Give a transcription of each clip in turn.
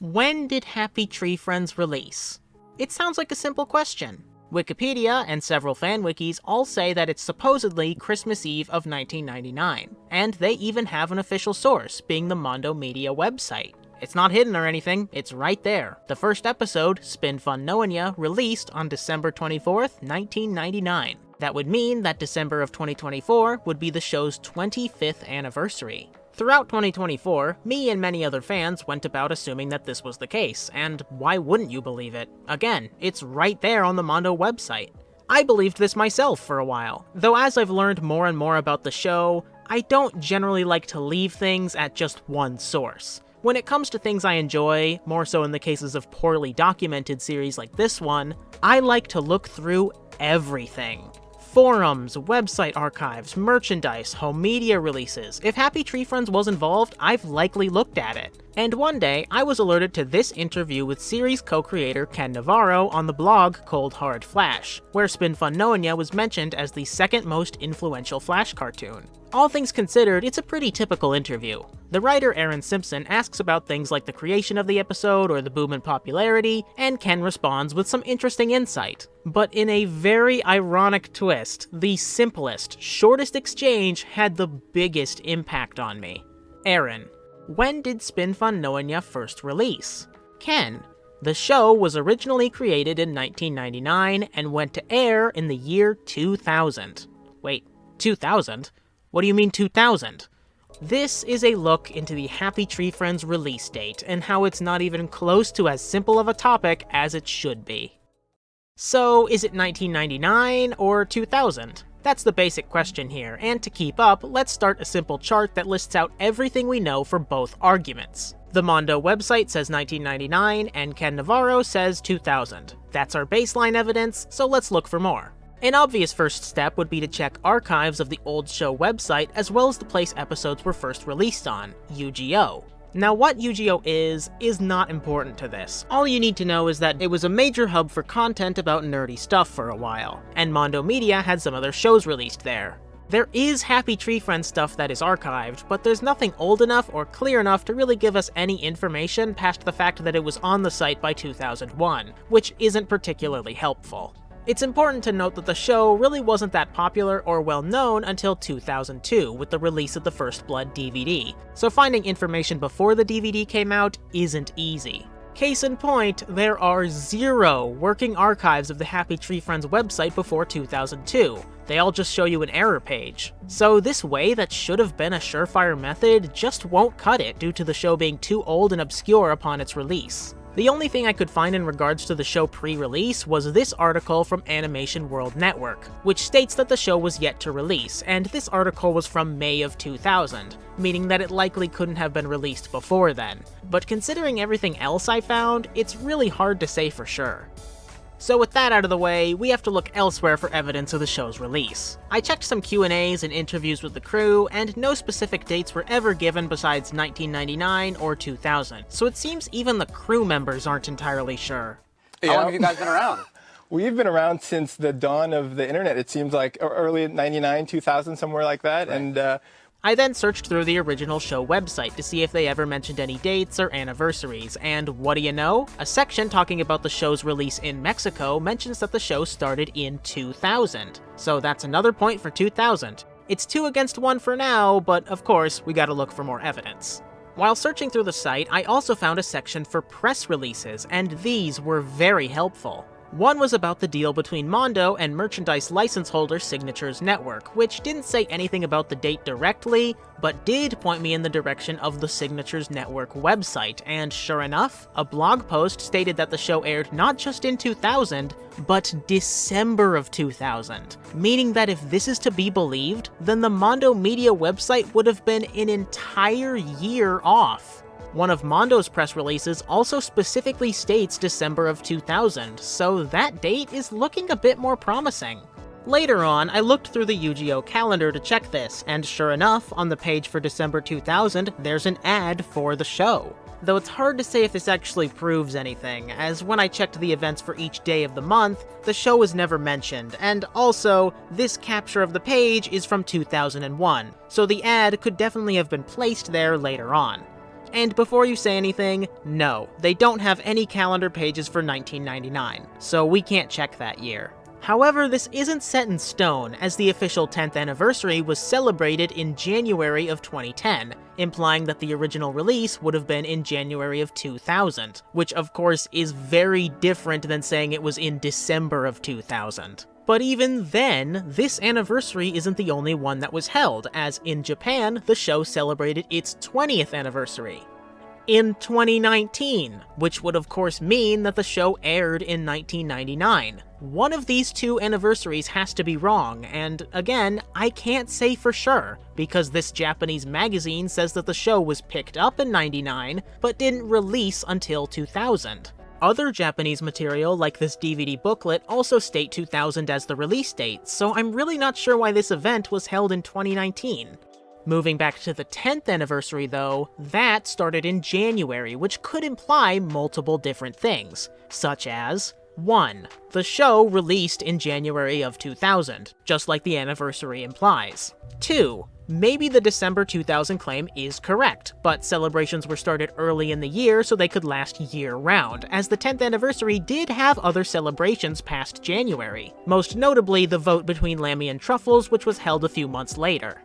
When did Happy Tree Friends release? It sounds like a simple question. Wikipedia and several fan wikis all say that it's supposedly Christmas Eve of 1999, and they even have an official source, being the Mondo Media website. It's not hidden or anything, it's right there. The first episode, Spin Fun Knowin' Ya, released on December 24th, 1999. That would mean that December of 2024 would be the show's 25th anniversary. Throughout 2024, me and many other fans went about assuming that this was the case, and why wouldn't you believe it? Again, it's right there on the Mondo website. I believed this myself for a while, though as I've learned more and more about the show, I don't generally like to leave things at just one source. When it comes to things I enjoy, more so in the cases of poorly documented series like this one, I like to look through everything. Forums, website archives, merchandise, home media releases. If Happy Tree Friends was involved, I've likely looked at it. And one day, I was alerted to this interview with series co-creator Ken Navarro on the blog Cold Hard Flash, where Spin Fun Knowin' Ya was mentioned as the second most influential Flash cartoon. All things considered, it's a pretty typical interview. The writer Aaron Simpson asks about things like the creation of the episode or the boom in popularity, and Ken responds with some interesting insight. But in a very ironic twist, the simplest, shortest exchange had the biggest impact on me. Aaron: when did Spin Fun Knowin' Ya first release? Ken: the show was originally created in 1999 and went to air in the year 2000. Wait, 2000? What do you mean 2000? This is a look into the Happy Tree Friends release date and how it's not even close to as simple of a topic as it should be. So, is it 1999 or 2000? That's the basic question here, and to keep up, let's start a simple chart that lists out everything we know for both arguments. The Mondo website says 1999, and Ken Navarro says 2000. That's our baseline evidence, so let's look for more. An obvious first step would be to check archives of the old show website as well as the place episodes were first released on, UGO. Now what UGO is not important to this. All you need to know is that it was a major hub for content about nerdy stuff for a while, and Mondo Media had some other shows released there. There is Happy Tree Friends stuff that is archived, but there's nothing old enough or clear enough to really give us any information past the fact that it was on the site by 2001, which isn't particularly helpful. It's important to note that the show really wasn't that popular or well known until 2002 with the release of the First Blood DVD, so finding information before the DVD came out isn't easy. Case in point, there are 0 working archives of the Happy Tree Friends website before 2002. They all just show you an error page. So this way that should have been a surefire method just won't cut it due to the show being too old and obscure upon its release. The only thing I could find in regards to the show pre-release was this article from Animation World Network, which states that the show was yet to release, and this article was from May of 2000, meaning that it likely couldn't have been released before then. But considering everything else I found, it's really hard to say for sure. So with that out of the way, we have to look elsewhere for evidence of the show's release. I checked some Q&As and interviews with the crew, and no specific dates were ever given besides 1999 or 2000, so it seems even the crew members aren't entirely sure. How long have you guys been around? We've been around since the dawn of the internet, it seems like early 99, 2000, somewhere like that, right. And I then searched through the original show website to see if they ever mentioned any dates or anniversaries, and what do you know? A section talking about the show's release in Mexico mentions that the show started in 2000. So that's another point for 2000. It's 2 against 1 for now, but of course, we gotta look for more evidence. While searching through the site, I also found a section for press releases, and these were very helpful. One was about the deal between Mondo and merchandise license holder Signatures Network, which didn't say anything about the date directly, but did point me in the direction of the Signatures Network website, and sure enough, a blog post stated that the show aired not just in 2000, but December of 2000, meaning that if this is to be believed, then the Mondo Media website would have been an entire year off. One of Mondo's press releases also specifically states December of 2000, so that date is looking a bit more promising. Later on, I looked through the UGO calendar to check this, and sure enough, on the page for December 2000, there's an ad for the show. Though it's hard to say if this actually proves anything, as when I checked the events for each day of the month, the show was never mentioned, and also, this capture of the page is from 2001, so the ad could definitely have been placed there later on. And before you say anything, no, they don't have any calendar pages for 1999, so we can't check that year. However, this isn't set in stone, as the official 10th anniversary was celebrated in January of 2010, implying that the original release would have been in January of 2000, which of course is very different than saying it was in December of 2000. But even then, this anniversary isn't the only one that was held, as in Japan, the show celebrated its 20th anniversary in 2019, which would of course mean that the show aired in 1999. One of these two anniversaries has to be wrong, and again, I can't say for sure, because this Japanese magazine says that the show was picked up in 99, but didn't release until 2000. Other Japanese material, like this DVD booklet, also state 2000 as the release date, so I'm really not sure why this event was held in 2019. Moving back to the 10th anniversary though, that started in January, which could imply multiple different things, such as 1. The show released in January of 2000, just like the anniversary implies. 2. Maybe the December 2000 claim is correct, but celebrations were started early in the year so they could last year-round, as the 10th anniversary did have other celebrations past January, most notably the vote between Lammy and Truffles, which was held a few months later.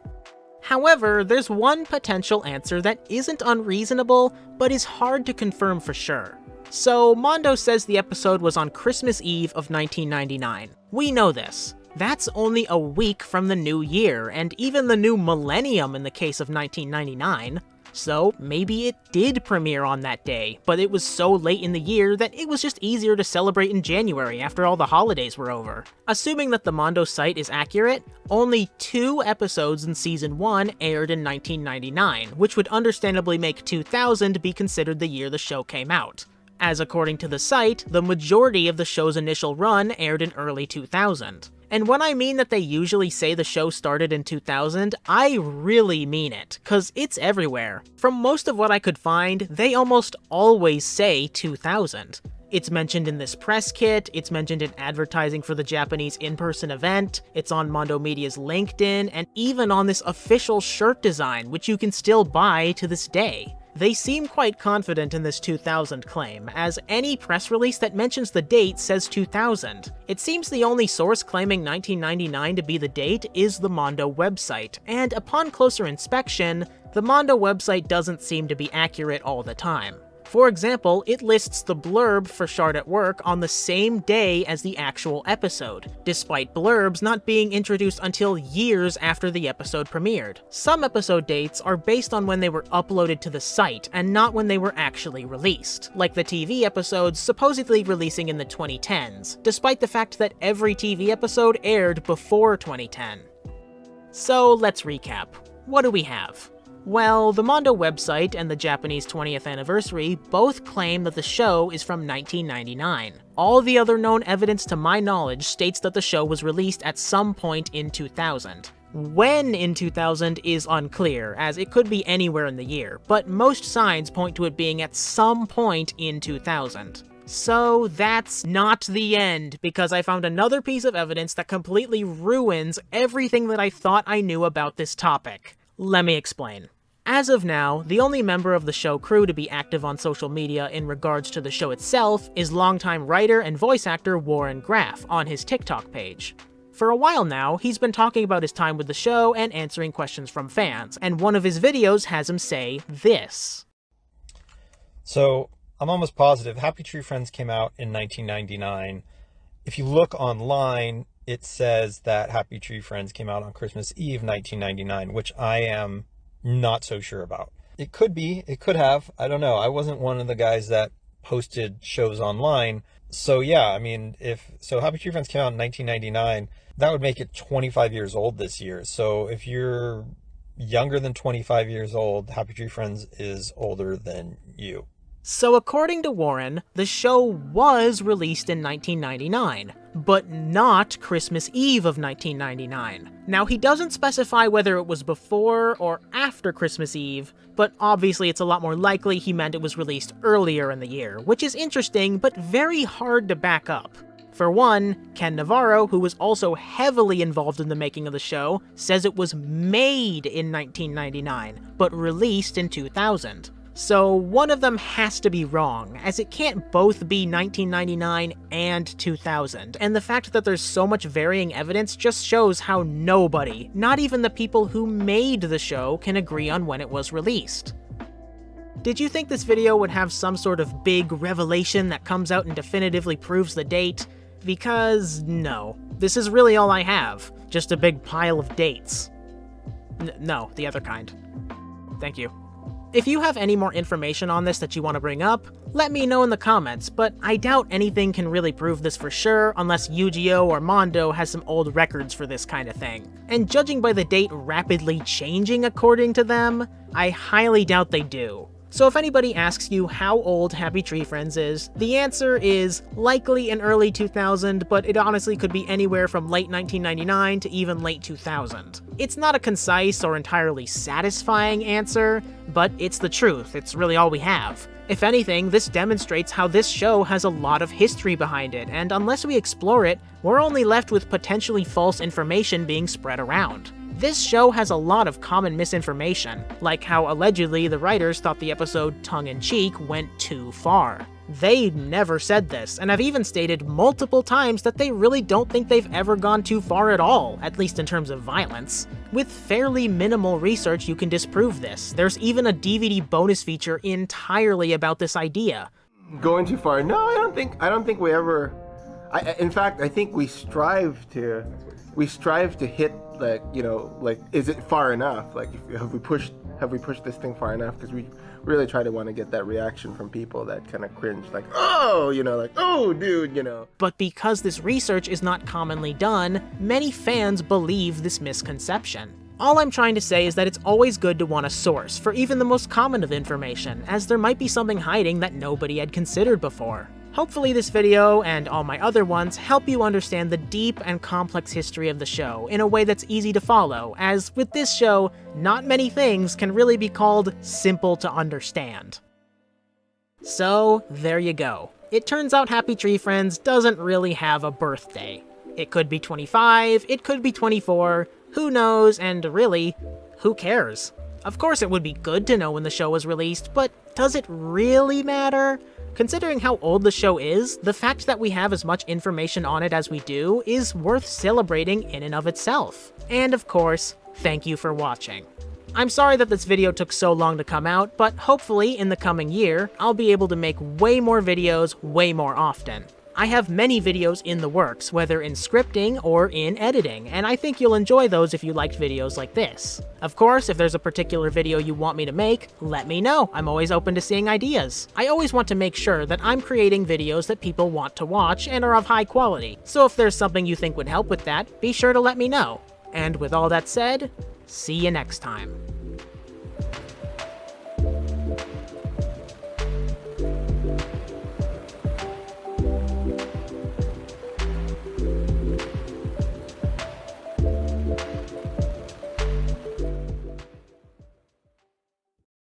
However, there's one potential answer that isn't unreasonable, but is hard to confirm for sure. So, Mondo says the episode was on Christmas Eve of 1999. We know this. That's only a week from the new year, and even the new millennium in the case of 1999. So, maybe it did premiere on that day, but it was so late in the year that it was just easier to celebrate in January after all the holidays were over. Assuming that the Mondo site is accurate, only 2 episodes in Season 1 aired in 1999, which would understandably make 2000 be considered the year the show came out, as according to the site, the majority of the show's initial run aired in early 2000. And when I mean that they usually say the show started in 2000, I really mean it, cause it's everywhere. From most of what I could find, they almost always say 2000. It's mentioned in this press kit, it's mentioned in advertising for the Japanese in-person event, it's on Mondo Media's LinkedIn, and even on this official shirt design, which you can still buy to this day. They seem quite confident in this 2000 claim, as any press release that mentions the date says 2000. It seems the only source claiming 1999 to be the date is the Mondo website, and upon closer inspection, the Mondo website doesn't seem to be accurate all the time. For example, it lists the blurb for Shard at Work on the same day as the actual episode, despite blurbs not being introduced until years after the episode premiered. Some episode dates are based on when they were uploaded to the site, and not when they were actually released, like the TV episodes supposedly releasing in the 2010s, despite the fact that every TV episode aired before 2010. So let's recap. What do we have? Well, the Mondo website and the Japanese 20th anniversary both claim that the show is from 1999. All the other known evidence to my knowledge states that the show was released at some point in 2000. When in 2000 is unclear, as it could be anywhere in the year, but most signs point to it being at some point in 2000. So that's not the end, because I found another piece of evidence that completely ruins everything that I thought I knew about this topic. Let me explain. As of now, the only member of the show crew to be active on social media in regards to the show itself is longtime writer and voice actor Warren Graff on his TikTok page. For a while now, he's been talking about his time with the show and answering questions from fans, and one of his videos has him say this. So, I'm almost positive Happy Tree Friends came out in 1999. If you look online, it says that Happy Tree Friends came out on Christmas Eve 1999, which I am not so sure about. It could be, it could have, I don't know. I wasn't one of the guys that posted shows online. So yeah, I mean, Happy Tree Friends came out in 1999, that would make it 25 years old this year. So if you're younger than 25 years old, Happy Tree Friends is older than you. So according to Warren, the show was released in 1999, but not Christmas Eve of 1999. Now, he doesn't specify whether it was before or after Christmas Eve, but obviously it's a lot more likely he meant it was released earlier in the year, which is interesting but very hard to back up. For one, Ken Navarro, who was also heavily involved in the making of the show, says it was made in 1999, but released in 2000. So one of them has to be wrong, as it can't both be 1999 and 2000, and the fact that there's so much varying evidence just shows how nobody, not even the people who made the show, can agree on when it was released. Did you think this video would have some sort of big revelation that comes out and definitively proves the date? Because no. This is really all I have. Just a big pile of dates. No, the other kind. Thank you. If you have any more information on this that you want to bring up, let me know in the comments, but I doubt anything can really prove this for sure unless Yu-Gi-Oh! Or Mondo has some old records for this kind of thing. And judging by the date rapidly changing according to them, I highly doubt they do. So if anybody asks you how old Happy Tree Friends is, the answer is likely in early 2000, but it honestly could be anywhere from late 1999 to even late 2000. It's not a concise or entirely satisfying answer, but it's the truth. It's really all we have. If anything, this demonstrates how this show has a lot of history behind it, and unless we explore it, we're only left with potentially false information being spread around. This show has a lot of common misinformation, like how allegedly the writers thought the episode tongue-in-cheek went too far. They never said this, and have even stated multiple times that they really don't think they've ever gone too far at all, at least in terms of violence. With fairly minimal research, you can disprove this. There's even a DVD bonus feature entirely about this idea. Going too far? No, I don't think we ever. In fact, I think we strive to hit, like, you know, like, is it far enough? Like, have we pushed this thing far enough? Because we really try to want to get that reaction from people that kind of cringe, like, oh, you know, like, oh, dude, you know. But because this research is not commonly done, many fans believe this misconception. All I'm trying to say is that it's always good to want a source for even the most common of information, as there might be something hiding that nobody had considered before. Hopefully this video, and all my other ones, help you understand the deep and complex history of the show in a way that's easy to follow, as with this show, not many things can really be called simple to understand. So, there you go. It turns out Happy Tree Friends doesn't really have a birthday. It could be 25, it could be 24, who knows, and really, who cares? Of course it would be good to know when the show was released, but does it really matter? Considering how old the show is, the fact that we have as much information on it as we do is worth celebrating in and of itself. And of course, thank you for watching. I'm sorry that this video took so long to come out, but hopefully in the coming year, I'll be able to make way more videos way more often. I have many videos in the works, whether in scripting or in editing, and I think you'll enjoy those if you liked videos like this. Of course, if there's a particular video you want me to make, let me know. I'm always open to seeing ideas. I always want to make sure that I'm creating videos that people want to watch and are of high quality, so if there's something you think would help with that, be sure to let me know. And with all that said, see you next time.